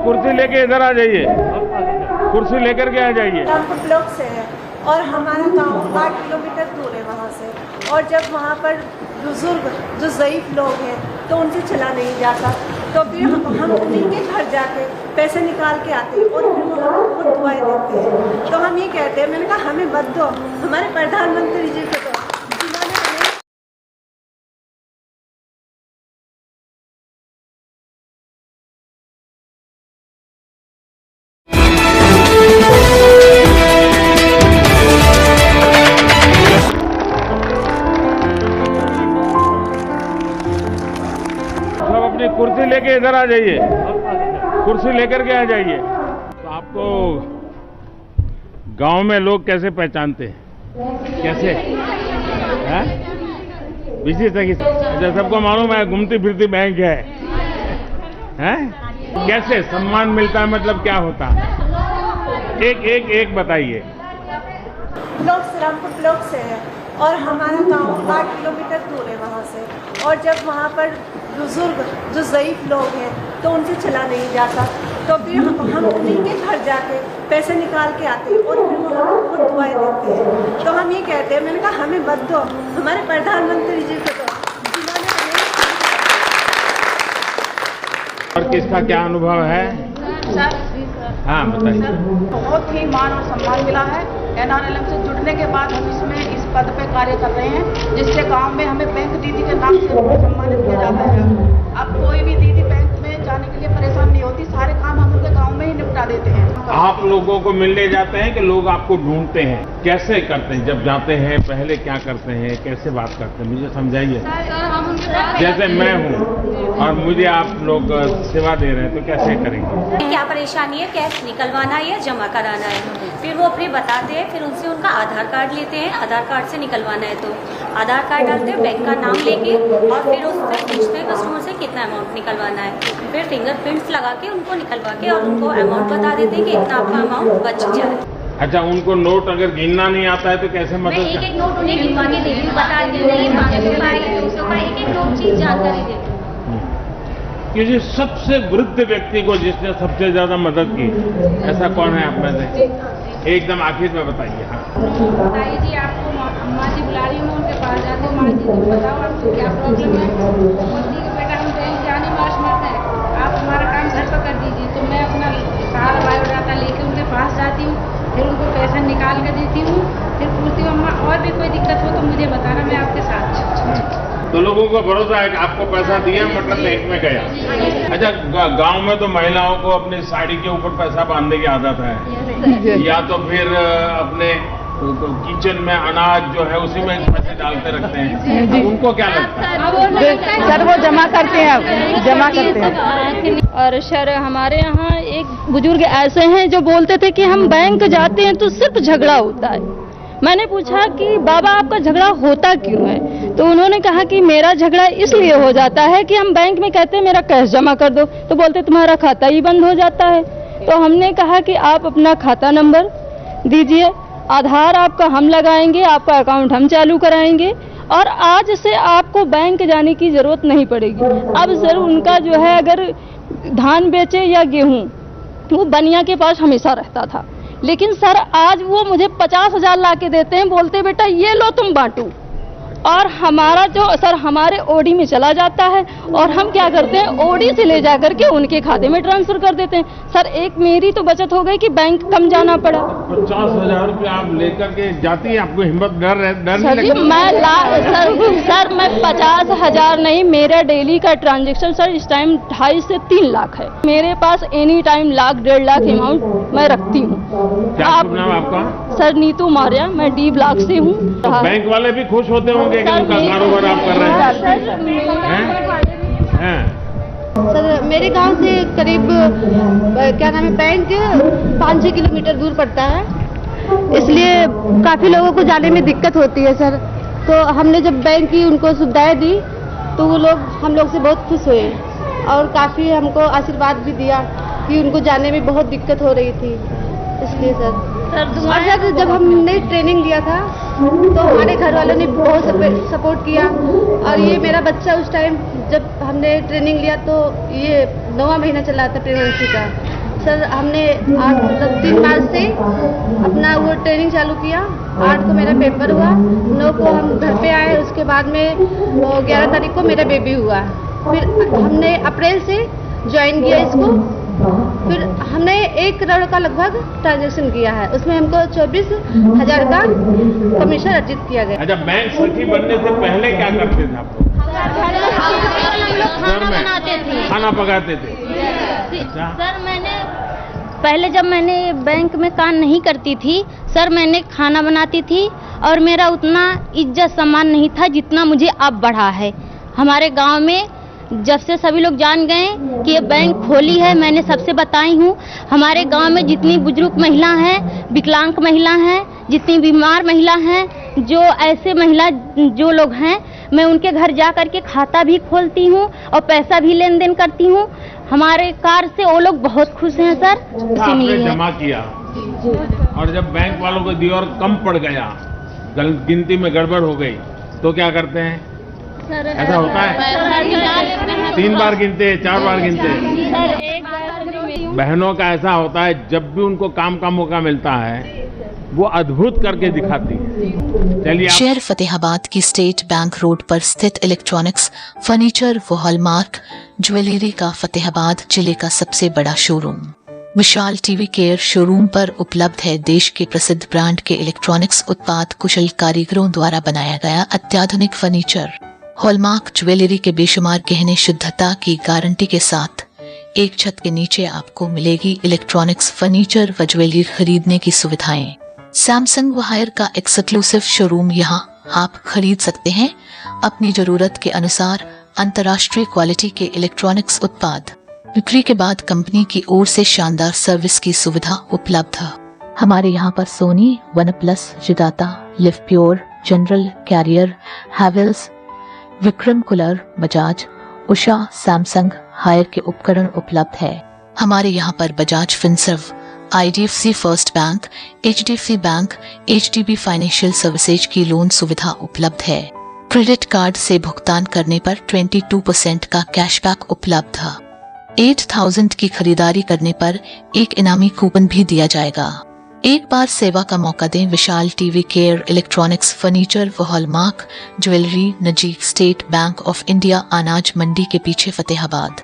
कुर्सी लेके इधर आ जाइए, कुर्सी लेकर के आ जाइए। रामपुर ब्लॉक से है और हमारा गांव 8 किलोमीटर दूर है वहाँ से। और जब वहाँ पर बुजुर्ग जो ज़ईफ़ लोग हैं तो उनसे चला नहीं जाता, तो फिर हम उन्हीं के घर जाके पैसे निकाल के आते हैं और फिर वो खुद दुआएं देते हैं। तो हम ये कहते हैं, मैंने कहा हमें मत दो, हमारे प्रधानमंत्री जी को दो, जिन्होंने हमें अपनी कुर्सी लेके इधर आ जाइए, कुर्सी लेकर के आ जाइए। तो आपको गांव में लोग कैसे पहचानते हैं? कैसे हैं? विशेष है कि सबको मालूम है घूमती फिरती बैंक है, हैं? कैसे सम्मान मिलता है, मतलब क्या होता है? एक बताइए। रामपुर ब्लॉक से है और हमारा गांव 8 किलोमीटर दूर है वहाँ से। और जब वहाँ पर बुजुर्ग जो ज़ईफ़ लोग हैं तो उनसे चला नहीं जाता, तो फिर हम उन्हीं के घर जाके पैसे निकाल के आते हैं और फिर वो खुद दुआएं देते हैं। तो हम ये कहते हैं, मैंने कहा हमें मत दो, हमारे प्रधानमंत्री जी को दो, जिन्होंने हमें। और किसका क्या अनुभव है? सर हाँ बताइए। बहुत ही मान और सम्मान मिला है। NRLM से जुड़ने के बाद हम इस पद पे कार्य कर रहे हैं, जिससे गांव में हमें बैंक दीदी के नाम से सम्मानित किया जाता है। अब कोई भी दीदी बैंक में जाने के लिए परेशान नहीं होती, सारे काम हम उनके गांव में ही निपटा देते हैं। आप लोगों को मिलने जाते हैं कि लोग आपको ढूंढते हैं? कैसे करते हैं? जब जाते हैं पहले क्या करते हैं, कैसे बात करते हैं, मुझे समझाइए। जैसे मैं हूँ और मुझे आप लोग सेवा दे रहे हैं तो कैसे करेंगे? क्या परेशानी है, कैश निकलवाना है या जमा कराना है, फिर वो अपने बताते हैं। फिर उनसे उनका आधार कार्ड लेते हैं, आधार कार्ड से निकलवाना है तो आधार कार्ड डालते हैं, बैंक का नाम लेके, और फिर उससे पूछते हैं कस्टमर से कितना अमाउंट निकलवाना है। फिर फिंगरप्रिंट्स लगा के उनको निकलवा के और उनको अमाउंट बता देते हैं कि इतना आपका अमाउंट बच जाए। अच्छा, उनको नोट अगर गिनना नहीं आता है तो कैसे मदद? एक नोट उन्हें गिनवा के देती हूँ, बता देती हूँ 500 का है 200 का, एक नोट चीज जानकारी देती हूँ। किसी सबसे वृद्ध व्यक्ति को जिसने सबसे ज्यादा मदद की, ऐसा कौन है आप में से? एकदम आखिर में बताइए। हाँ बताइए जी, आपको अम्मा जी बुला रही हूँ, उनके पास जाते हो, माँ जी तुम बताओ आपको क्या प्रॉब्लम है। बोलती है बेटा हम बैंक जाने में असमर्थ है, आप हमारा काम घर पर कर दीजिए। तो मैं अपना सारा बायोडाटा लेके उनके पास जाती हूँ, फिर उनको पैसा निकाल कर देती हूँ, फिर पूछती हूँ अम्मा और भी कोई दिक्कत हो तो मुझे बताना, मैं आपके साथ। तो लोगों को भरोसा है कि आपको पैसा दिया मतलब बैंक में गया। अच्छा, गांव में तो महिलाओं को अपनी साड़ी के ऊपर पैसा बांधने की आदत है, या तो फिर अपने किचन में अनाज जो है उसी में पैसे डालते रखते हैं। उनको क्या लगता है? सर वो जमा करते हैं, जमा करते हैं। और सर हमारे यहाँ एक बुजुर्ग ऐसे हैं जो बोलते थे कि हम बैंक जाते हैं तो सिर्फ झगड़ा होता है। मैंने पूछा कि बाबा आपका झगड़ा होता क्यों है, तो उन्होंने कहा कि मेरा झगड़ा इसलिए हो जाता है कि हम बैंक में कहते हैं मेरा कैश जमा कर दो, तो बोलते तुम्हारा खाता ही बंद हो जाता है। तो हमने कहा कि आप अपना खाता नंबर दीजिए, आधार आपका हम लगाएंगे, आपका अकाउंट हम चालू कराएंगे और आज से आपको बैंक जाने की जरूरत नहीं पड़ेगी। अब सर उनका जो है अगर धान बेचे या गेहूं, वो बनिया के पास हमेशा रहता था, लेकिन सर आज वो मुझे 50,000 ला के देते हैं, बोलते बेटा ये लो तुम बांटो, और हमारा जो सर हमारे ओडी में चला जाता है और हम क्या करते हैं ओडी से ले जाकर के उनके खाते में ट्रांसफर कर देते हैं। सर एक मेरी तो बचत हो गई कि बैंक कम जाना पड़ा। 50,000 रुपया आप लेकर के जाती है, आपको हिम्मत डर नहीं लगता? सर मैं 50,000 नहीं, मेरा डेली का ट्रांजेक्शन सर इस टाइम 2.5 से 3 लाख है। मेरे पास any time lakh 1.5 lakh amount मैं रखती हूँ। क्या नाम आपका? सर नीतू मौर्य, मैं D ब्लॉक से हूँ। तो बैंक वाले भी खुश होते होंगे कि उनका कारोबार आप कर रहे हैं? सर मेरे गांव से करीब क्या नाम है बैंक 5-6 किलोमीटर दूर पड़ता है, इसलिए काफ़ी लोगों को जाने में दिक्कत होती है सर। तो हमने जब बैंक की उनको सुविधाएं दी तो वो लोग हम लोग से बहुत खुश हुए और काफ़ी हमको आशीर्वाद भी दिया कि उनको जाने में बहुत दिक्कत हो रही थी, इसलिए सर। और सर जब हमने ट्रेनिंग लिया था तो हमारे घर वालों ने बहुत सपोर्ट किया, और ये मेरा बच्चा उस टाइम जब हमने ट्रेनिंग लिया तो ये 9वां महीना चला था प्रेगनेंसी का, सर हमने 3 मार्च से अपना वो ट्रेनिंग चालू किया। 8 को मेरा पेपर हुआ, 9 को हम घर पे आए, उसके बाद में 11 तारीख को मेरा बेबी हुआ। फिर हमने अप्रैल से ज्वाइन किया इसको। फिर हमने 1 करोड़ का लगभग ट्रांजेक्शन किया है, उसमें हमको 24,000 का कमीशन अर्जित किया गया। अच्छा, बैंक सखी बनने से पहले क्या करते थे आप लोग? खाना बनाते थे, खाना पकाते थे। अच्छा। सर पहले जब मैंने बैंक में काम नहीं करती थी सर, मैंने खाना बनाती थी और मेरा उतना इज्जत सम्मान नहीं था जितना मुझे अब बढ़ा है। हमारे गांव में जब से सभी लोग जान गए कि ये बैंक खोली है, मैंने सबसे बताई हूँ। हमारे गांव में जितनी बुजुर्ग महिला हैं, विकलांग महिला हैं, जितनी बीमार महिला हैं, जो ऐसे महिला जो लोग हैं, मैं उनके घर जा कर के खाता भी खोलती हूँ और पैसा भी लेन देन करती हूँ। हमारे कार्य से वो लोग बहुत खुश हैं सर। आपने जमा किया और जब बैंक वालों को दी और कम पड़ गया, गिनती में गड़बड़ हो गई, तो क्या करते हैं? ऐसा होता है? 3 बार गिनते, 4 बार गिनते। बहनों का ऐसा होता है, जब भी उनको काम का मौका मिलता है वो अद्भुत करके दिखाती है। चलिए, शहर फतेहाबाद की स्टेट बैंक रोड पर स्थित इलेक्ट्रॉनिक्स, फर्नीचर व हॉलमार्क ज्वेलरी का फतेहाबाद जिले का सबसे बड़ा शोरूम विशाल टीवी केयर शोरूम पर उपलब्ध है। देश के प्रसिद्ध ब्रांड के इलेक्ट्रॉनिक्स उत्पाद कुशल कारीगरों द्वारा बनाया गया अत्याधुनिक फर्नीचर, हॉलमार्क ज्वेलरी के बेशुमार गहने शुद्धता की गारंटी के साथ एक छत के नीचे आपको मिलेगी इलेक्ट्रॉनिक्स, फर्नीचर व ज्वेलरी खरीदने की सुविधाएं। सैमसंग वायर का एक्सक्लूसिव शोरूम, यहाँ आप खरीद सकते हैं अपनी जरूरत के अनुसार अंतर्राष्ट्रीय क्वालिटी के इलेक्ट्रॉनिक्स उत्पाद। बिक्री के बाद कंपनी की ओर से शानदार सर्विस की सुविधा उपलब्ध है। हमारे यहाँ पर सोनी, वन प्लस, जिदाता, Livpure, General, Carrier, Havells, Vikram cooler, Bajaj, Usha, Samsung Haier के उपकरण उपलब्ध है। हमारे यहाँ पर Bajaj Finserv, IDFC first bank, HDFC bank, HDB financial services की लोन सुविधा उपलब्ध है। क्रेडिट कार्ड से भुगतान करने पर 22% का कैशबैक उपलब्ध है। 8,000 की खरीदारी करने पर एक इनामी कूपन भी दिया जाएगा। एक बार सेवा का मौका दें। विशाल टीवी केयर इलेक्ट्रॉनिक्स, फर्नीचर व हॉलमार्क ज्वेलरी, नजीक स्टेट बैंक ऑफ इंडिया, अनाज मंडी के पीछे, फतेहाबाद।